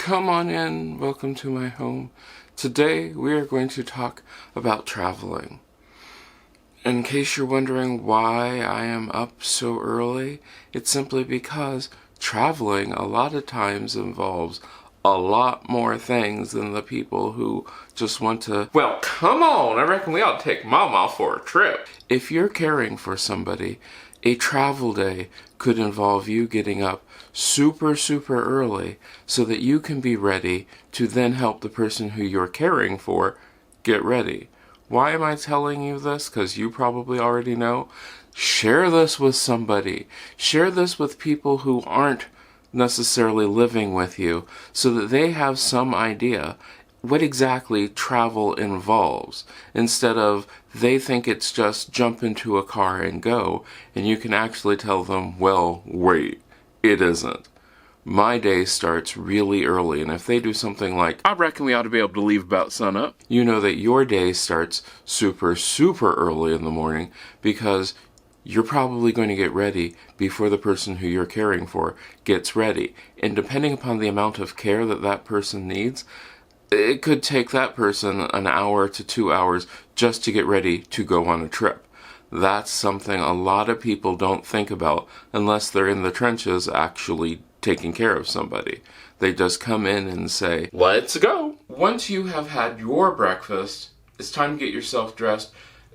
Come on in, welcome to my home. Today we are going to talk about traveling. In case you're wondering why I am up so early, it's simply because traveling a lot of times involves a lot more things than the people who just want to, well, come on, I reckon we ought to take Mama for a trip. If you're caring for somebody, a travel day could involve you getting up super early so that you can be ready to then help the person who you're caring for get ready. Why am I telling you this? Because you probably already know. Share this with somebody. Share this with people who aren't necessarily living with you so that they have some idea what exactly travel involves, instead of they think it's just jump into a car and go, and you can actually tell them, well, wait, it isn't. My day starts really early, and if they do something like, I reckon we ought to be able to leave about sunup, you know that your day starts super early in the morning, because you're probably going to get ready before the person who you're caring for gets ready. And depending upon the amount of care that that person needs, it could take that person an hour to 2 hours just to get ready to go on a trip. That's something a lot of people don't think about unless they're in the trenches actually taking care of somebody. They just come in and say, let's go. Once you have had your breakfast, it's time to get yourself dressed,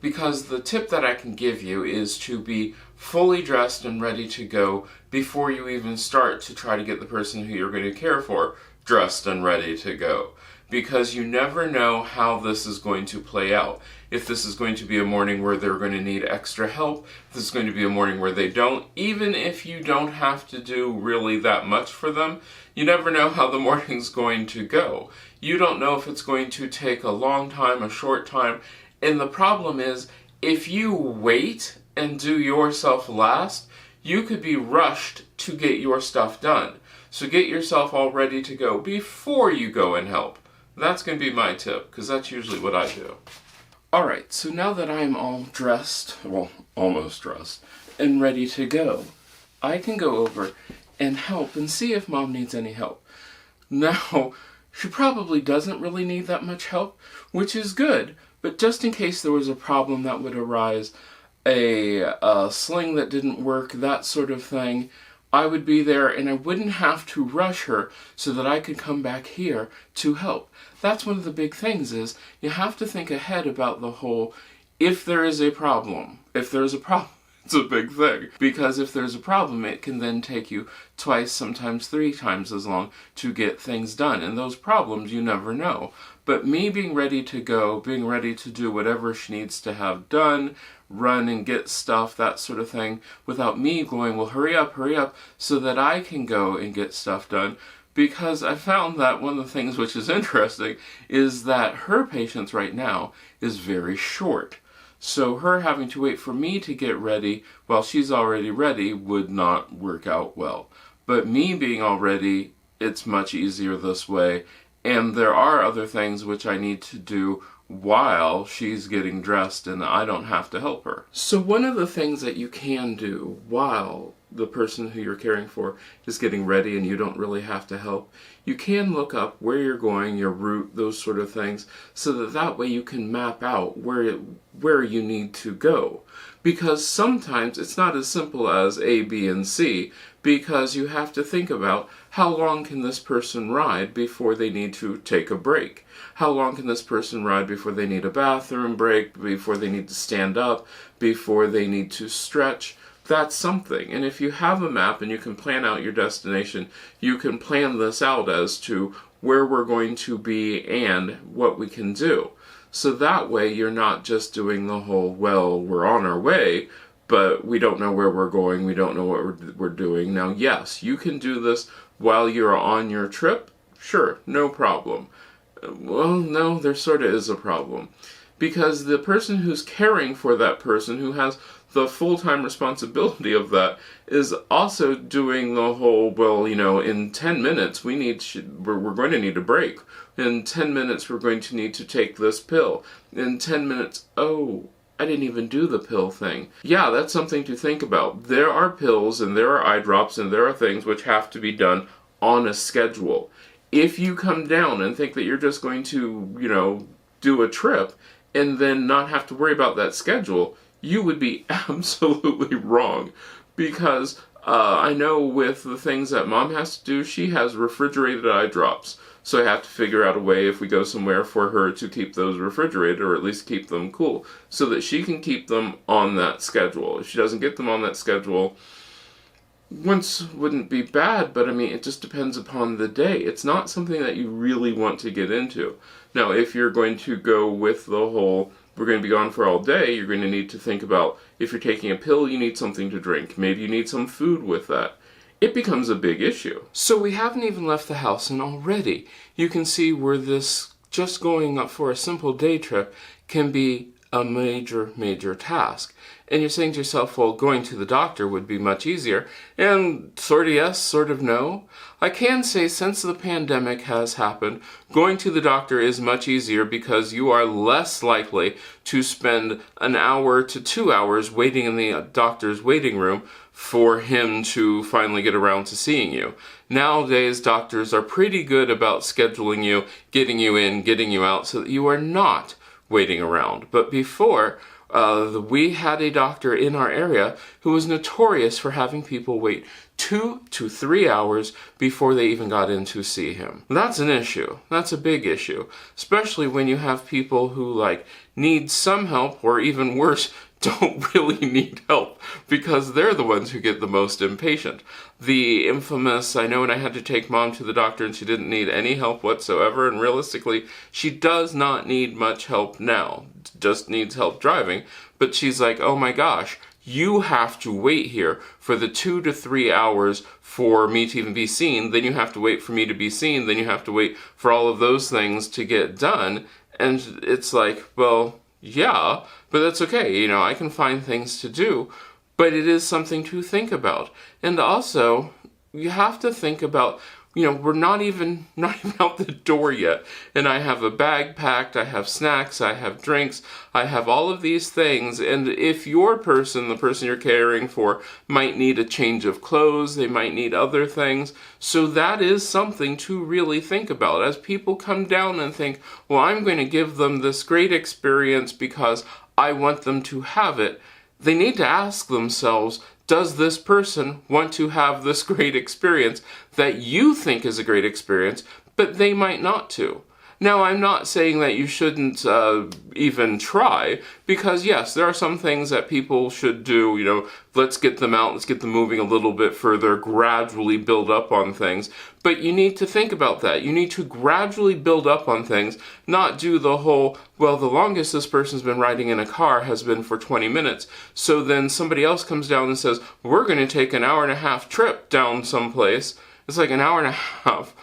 because the tip that I can give you is to be fully dressed and ready to go before you even start to try to get the person who you're going to care for dressed and ready to go. Because you never know how this is going to play out. If this is going to be a morning where they're going to need extra help, if this is going to be a morning where they don't, even if you don't have to do really that much for them, you never know how the morning's going to go. You don't know if it's going to take a long time, a short time, and the problem is, if you wait and do yourself last, you could be rushed to get your stuff done. So get yourself all ready to go before you go and help. That's going to be my tip, because that's usually what I do. Alright, so now that I'm all dressed, well, almost dressed, and ready to go, I can go over and help and see if Mom needs any help. Now, she probably doesn't really need that much help, which is good, but just in case there was a problem that would arise, a sling that didn't work, that sort of thing, I would be there and I wouldn't have to rush her so that I could come back here to help. That's one of the big things, is you have to think ahead about the whole, if there is a problem. If there's a problem, it's a big thing. Because if there's a problem, it can then take you twice, sometimes 3 times as long to get things done. And those problems, you never know. But me being ready to go, being ready to do whatever she needs to have done, run and get stuff, that sort of thing, without me going, well, hurry up, so that I can go and get stuff done. Because I found that one of the things which is interesting is that her patience right now is very short. So her having to wait for me to get ready while she's already ready would not work out well. But me being all ready, it's much easier this way. And there are other things which I need to do while she's getting dressed and I don't have to help her. So one of the things that you can do while the person who you're caring for is getting ready and you don't really have to help, you can look up where you're going, your route, those sort of things, so that way you can map out where you need to go. Because sometimes it's not as simple as A, B, and C, because you have to think about how long can this person ride before they need to take a break? How long can this person ride before they need a bathroom break, before they need to stand up, before they need to stretch? That's something. And if you have a map and you can plan out your destination, you can plan this out as to where we're going to be and what we can do. So that way you're not just doing the whole, well, we're on our way, but we don't know where we're going, we don't know what we're doing. Now, yes, you can do this while you're on your trip. Sure, no problem. Well, no, there sort of is a problem. Because the person who's caring for that person, who has the full-time responsibility of that, is also doing the whole, well, you know, in 10 minutes we're going to need a break. In 10 minutes we're going to need to take this pill. In 10 minutes, oh, I didn't even do the pill thing. Yeah, that's something to think about. There are pills and there are eye drops and there are things which have to be done on a schedule. If you come down and think that you're just going to, do a trip and then not have to worry about that schedule, you would be absolutely wrong. Because I know with the things that Mom has to do, she has refrigerated eye drops. So I have to figure out a way if we go somewhere for her to keep those refrigerated, or at least keep them cool, so that she can keep them on that schedule. If she doesn't get them on that schedule, once wouldn't be bad, but I mean, it just depends upon the day. It's not something that you really want to get into. Now, if you're going to go with the whole, we're going to be gone for all day, you're going to need to think about, if you're taking a pill, you need something to drink. Maybe you need some food with that. It becomes a big issue. So we haven't even left the house, and already you can see where this just going up for a simple day trip can be a major task. And you're saying to yourself, well, going to the doctor would be much easier. And sort of yes, sort of no. I can say since the pandemic has happened, going to the doctor is much easier because you are less likely to spend an hour to 2 hours waiting in the doctor's waiting room for him to finally get around to seeing you. Nowadays, doctors are pretty good about scheduling you, getting you in, getting you out, so that you are not waiting around. But before, we had a doctor in our area who was notorious for having people wait 2 to 3 hours before they even got in to see him. That's an issue. That's a big issue. Especially when you have people who need some help, or even worse, don't really need help, because they're the ones who get the most impatient. The infamous, I know when I had to take Mom to the doctor and she didn't need any help whatsoever, and realistically, she does not need much help now, just needs help driving, but she's like, oh my gosh, you have to wait here for the 2 to 3 hours for me to even be seen, then you have to wait for me to be seen, then you have to wait for all of those things to get done, and it's like, well, yeah, but that's okay, I can find things to do, but it is something to think about. And also, you have to think about, we're not even out the door yet, and I have a bag packed, I have snacks, I have drinks, I have all of these things, and if the person you're caring for, might need a change of clothes, they might need other things, so that is something to really think about. As people come down and think, well, I'm going to give them this great experience because I want them to have it, they need to ask themselves, does this person want to have this great experience that you think is a great experience, but they might not to? Now, I'm not saying that you shouldn't even try, because yes, there are some things that people should do, let's get them out, let's get them moving a little bit further, gradually build up on things. But you need to think about that. You need to gradually build up on things, not do the whole, well, the longest this person's been riding in a car has been for 20 minutes. So then somebody else comes down and says, we're going to take an hour and a half trip down someplace. It's like an hour and a half.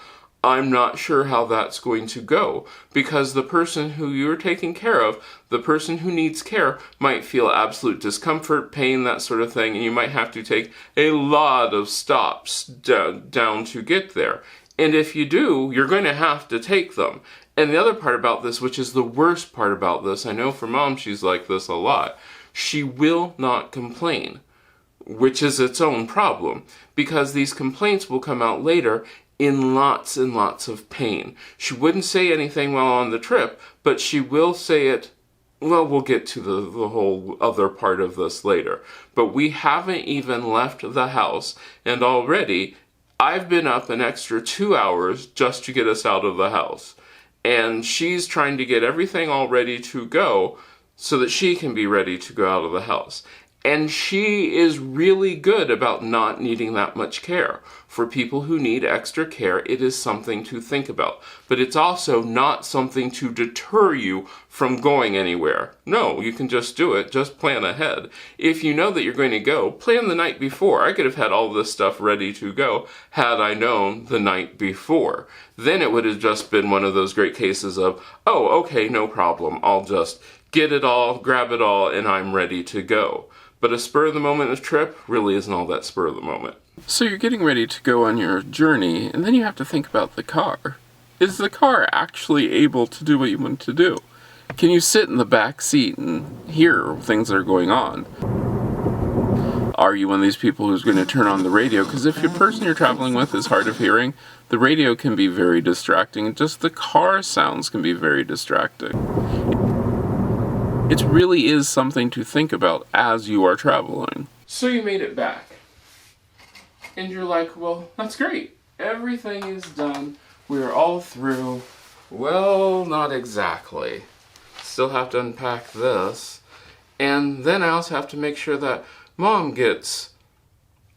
I'm not sure how that's going to go, because the person who you're taking care of, the person who needs care, might feel absolute discomfort, pain, that sort of thing, and you might have to take a lot of stops down to get there. And if you do, you're going to have to take them. And the other part about this, which is the worst part about this, I know for Mom she's like this a lot, she will not complain, which is its own problem, because these complaints will come out later in lots and lots of pain. She wouldn't say anything while on the trip, but she will say it, well, we'll get to the whole other part of this later. But we haven't even left the house, and already I've been up an extra 2 hours just to get us out of the house. And she's trying to get everything all ready to go so that she can be ready to go out of the house. And she is really good about not needing that much care. For people who need extra care, it is something to think about. But it's also not something to deter you from going anywhere. No, you can just do it. Just plan ahead. If you know that you're going to go, plan the night before. I could have had all this stuff ready to go had I known the night before. Then it would have just been one of those great cases of, oh, okay, no problem. I'll just get it all, grab it all, and I'm ready to go. But a spur-of-the-moment trip really isn't all that spur-of-the-moment. So you're getting ready to go on your journey, and then you have to think about the car. Is the car actually able to do what you want it to do? Can you sit in the back seat and hear things that are going on? Are you one of these people who's going to turn on the radio? Because if your person you're traveling with is hard of hearing, the radio can be very distracting. Just the car sounds can be very distracting. It really is something to think about as you are traveling. So you made it back. And you're like, well, that's great. Everything is done. We're all through. Well, not exactly. Still have to unpack this. And then I also have to make sure that Mom gets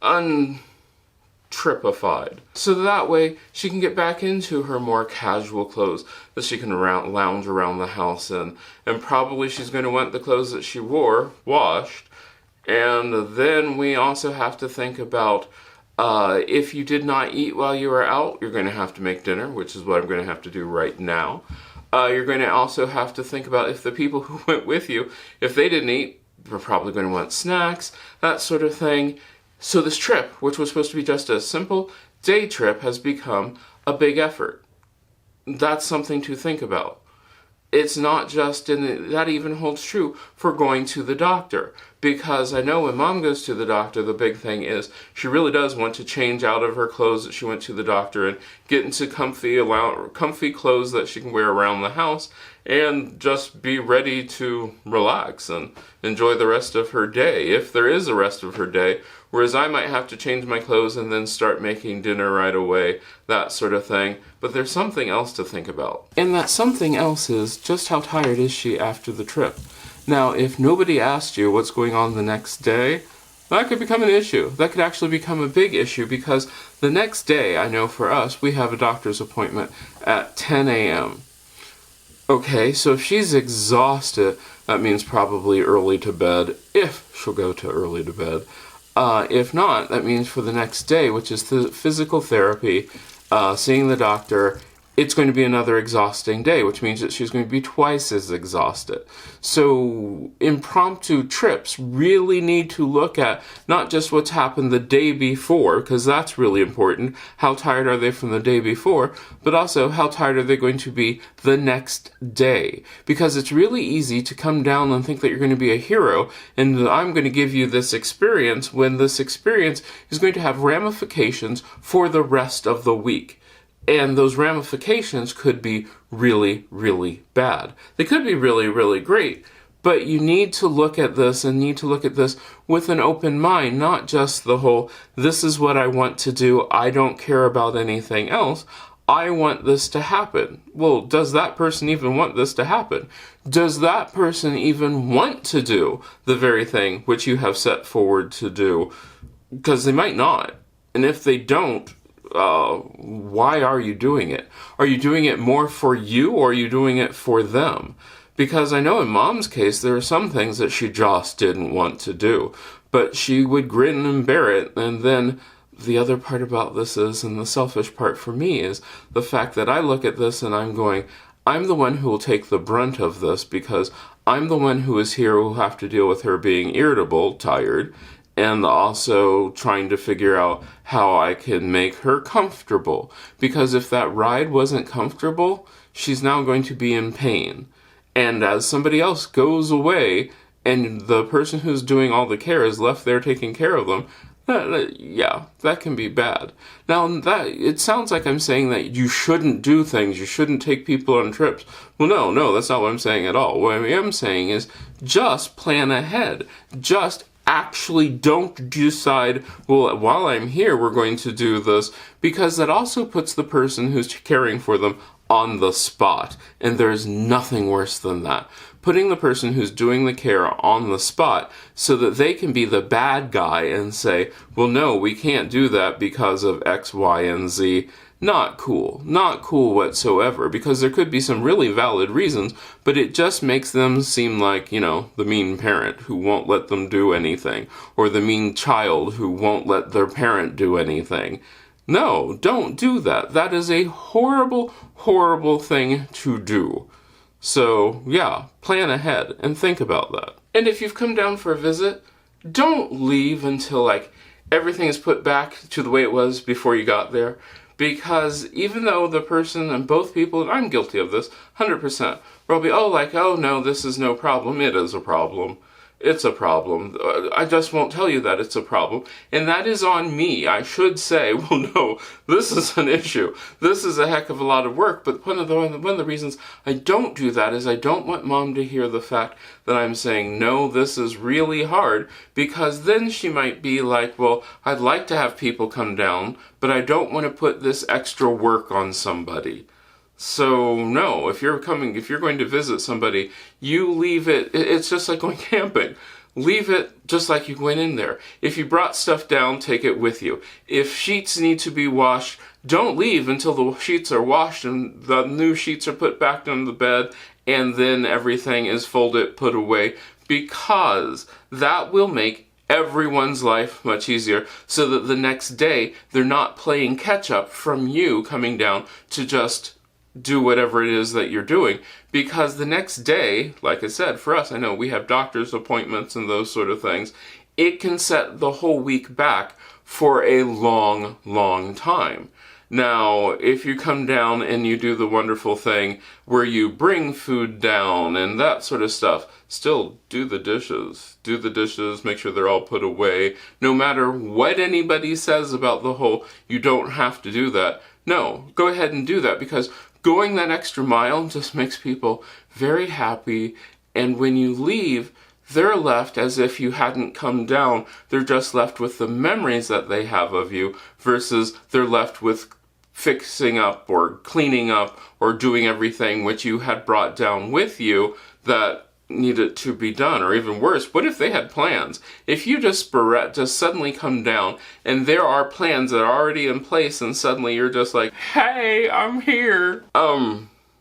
untripified. So that way she can get back into her more casual clothes that she can lounge around the house in. And probably she's going to want the clothes that she wore washed. And then we also have to think about if you did not eat while you were out, you're going to have to make dinner, which is what I'm going to have to do right now. You're going to also have to think about if the people who went with you, if they didn't eat, we're probably going to want snacks, that sort of thing. So this trip, which was supposed to be just a simple day trip, has become a big effort. That's something to think about. It's not just that even holds true for going to the doctor. Because I know when Mom goes to the doctor, the big thing is she really does want to change out of her clothes that she went to the doctor and get into comfy clothes that she can wear around the house and just be ready to relax and enjoy the rest of her day, if there is a rest of her day. Whereas I might have to change my clothes and then start making dinner right away, that sort of thing. But there's something else to think about. And that something else is just how tired is she after the trip. Now, if nobody asked you what's going on the next day, that could become an issue. That could actually become a big issue because the next day, I know for us, we have a doctor's appointment at 10 a.m. Okay, so if she's exhausted, that means probably early to bed, if she'll go to early to bed. If not, that means for the next day, which is physical therapy, seeing the doctor, it's going to be another exhausting day, which means that she's going to be twice as exhausted. So impromptu trips really need to look at not just what's happened the day before, because that's really important. How tired are they from the day before? But also, how tired are they going to be the next day? Because it's really easy to come down and think that you're going to be a hero, and I'm going to give you this experience when this experience is going to have ramifications for the rest of the week. And those ramifications could be really, really bad. They could be really, really great. But you need to look at this and need to look at this with an open mind, not just the whole, this is what I want to do, I don't care about anything else. I want this to happen. Well, does that person even want this to happen? Does that person even want to do the very thing which you have set forward to do? Because they might not. And if they don't, why are you doing it? Are you doing it more for you or are you doing it for them? Because I know in Mom's case, there are some things that she just didn't want to do, but she would grin and bear it. And then the other part about this is, and the selfish part for me is the fact that I look at this and I'm going, I'm the one who will take the brunt of this because I'm the one who is here who will have to deal with her being irritable, tired, and also trying to figure out how I can make her comfortable. Because if that ride wasn't comfortable, she's now going to be in pain. And as somebody else goes away, and the person who's doing all the care is left there taking care of them, that can be bad. Now, it sounds like I'm saying that you shouldn't do things, you shouldn't take people on trips. Well, no, that's not what I'm saying at all. What I am saying is just plan ahead. Just actually don't decide, well, while I'm here, we're going to do this, because that also puts the person who's caring for them on the spot. And there's nothing worse than that. Putting the person who's doing the care on the spot so that they can be the bad guy and say, well, no, we can't do that because of X, Y, and Z. Not cool. Not cool whatsoever, because there could be some really valid reasons, but it just makes them seem like, the mean parent who won't let them do anything, or the mean child who won't let their parent do anything. No, don't do that. That is a horrible, horrible thing to do. So, plan ahead and think about that. And if you've come down for a visit, don't leave until, everything is put back to the way it was before you got there. Because even though the person and both people, and I'm guilty of this, 100%, will be, oh no, this is no problem. It is a problem. it's a problem. I just won't tell you that it's a problem. And that is on me. I should say, well, no, this is an issue. This is a heck of a lot of work. But one of the reasons I don't do that is I don't want Mom to hear the fact that I'm saying, no, this is really hard, because then she might be like, well, I'd like to have people come down, but I don't want to put this extra work on somebody. So no, if you're going to visit somebody, you leave it, it's just like going camping. Leave it just like you went in there. If you brought stuff down, take it with you. If sheets need to be washed, don't leave until the sheets are washed and the new sheets are put back on the bed, and then everything is folded, put away, because that will make everyone's life much easier, so that the next day they're not playing catch up from you coming down to just do whatever it is that you're doing. Because the next day, like I said, for us, I know we have doctor's appointments and those sort of things, it can set the whole week back for a long, long time. Now, if you come down and you do the wonderful thing where you bring food down and that sort of stuff, still do the dishes. Do the dishes, make sure they're all put away. No matter what anybody says about the whole, you don't have to do that. No, go ahead and do that, because going that extra mile just makes people very happy, and when you leave, they're left as if you hadn't come down. They're just left with the memories that they have of you, versus they're left with fixing up or cleaning up or doing everything which you had brought down with you that needed to be done. Or even worse, what if they had plans? If you just suddenly come down and there are plans that are already in place, and suddenly you're just like, hey, I'm here.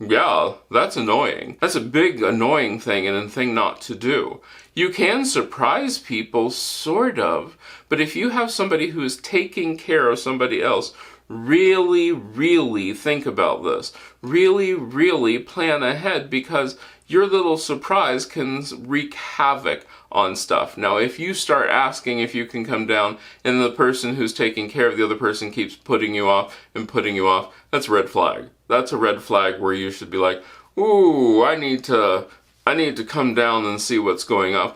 Yeah, that's annoying. That's a big annoying thing, and a thing not to do. You can surprise people, sort of, but if you have somebody who is taking care of somebody else, really, really think about this. Really, really plan ahead, because your little surprise can wreak havoc on stuff. Now, if you start asking if you can come down and the person who's taking care of the other person keeps putting you off and putting you off, that's a red flag. That's a red flag where you should be like, ooh, I need to come down and see what's going on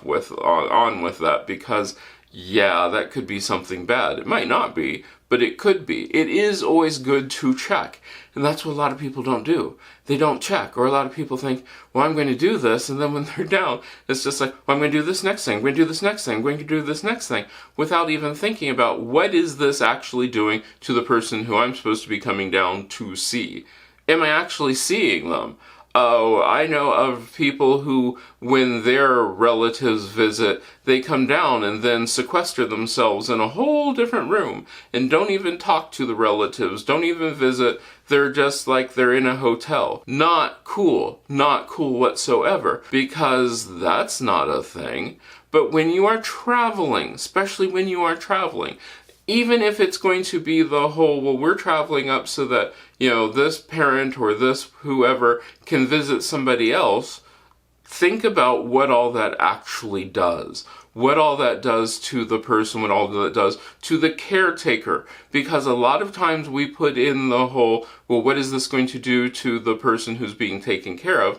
with that, because yeah, that could be something bad. It might not be, but it could be. It is always good to check. And that's what a lot of people don't do. They don't check. Or a lot of people think, well, I'm going to do this. And then when they're down, it's just like, well, I'm going to do this next thing. I'm going to do this next thing. I'm going to do this next thing. Without even thinking about, what is this actually doing to the person who I'm supposed to be coming down to see? Am I actually seeing them? Oh, I know of people who, when their relatives visit, they come down and then sequester themselves in a whole different room and don't even talk to the relatives, don't even visit. They're just like they're in a hotel. Not cool. Not cool whatsoever, because that's not a thing. But when you are traveling, especially when you are traveling, even if it's going to be the whole, well, we're traveling up so that, this parent or this whoever can visit somebody else, think about what all that actually does. What all that does to the person, what all that does to the caretaker. Because a lot of times we put in the whole, well, what is this going to do to the person who's being taken care of?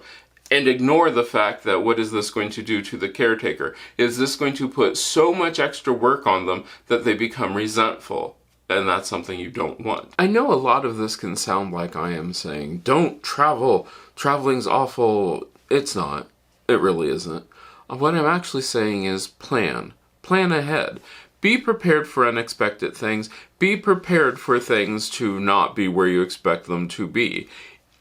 And ignore the fact that, what is this going to do to the caretaker? Is this going to put so much extra work on them that they become resentful? And that's something you don't want. I know a lot of this can sound like I am saying, don't travel. Traveling's awful. It's not. It really isn't. What I'm actually saying is plan. Plan ahead. Be prepared for unexpected things. Be prepared for things to not be where you expect them to be.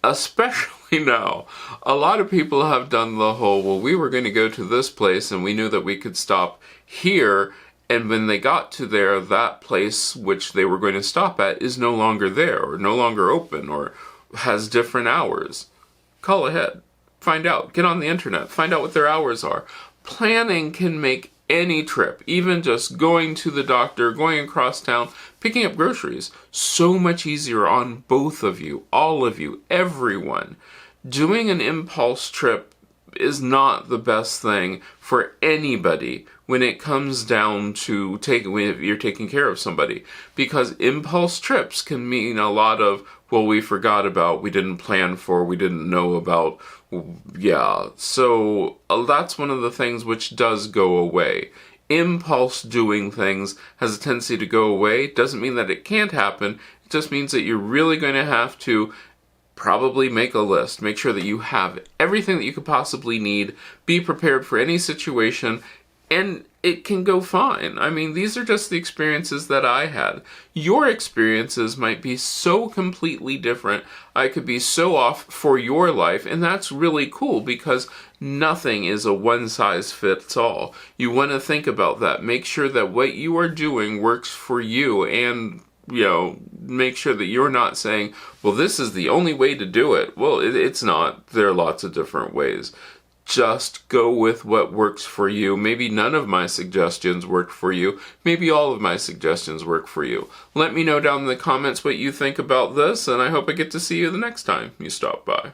Especially now, a lot of people have done the whole, well, we were going to go to this place and we knew that we could stop here, and when they got to there, that place which they were going to stop at is no longer there, or no longer open, or has different hours. Call ahead. Find out. Get on the internet. Find out what their hours are. Planning can make any trip, even just going to the doctor, going across town, picking up groceries, so much easier on both of you, all of you, everyone. Doing an impulse trip is not the best thing for anybody when it comes down to when you're taking care of somebody, because impulse trips can mean a lot of, well, we forgot about, we didn't plan for, we didn't know about. Yeah, so that's one of the things which does go away. Impulse doing things has a tendency to go away. Doesn't mean that it can't happen. It just means that you're really going to have to probably make a list. Make sure that you have everything that you could possibly need. Be prepared for any situation, and it can go fine. I mean, these are just the experiences that I had. Your experiences might be so completely different. I could be so off for your life, and that's really cool because nothing is a one-size-fits-all. You want to think about that. Make sure that what you are doing works for you, and make sure that you're not saying, well, this is the only way to do it. Well, it's not. There are lots of different ways. Just go with what works for you. Maybe none of my suggestions work for you. Maybe all of my suggestions work for you. Let me know down in the comments what you think about this, and I hope I get to see you the next time you stop by.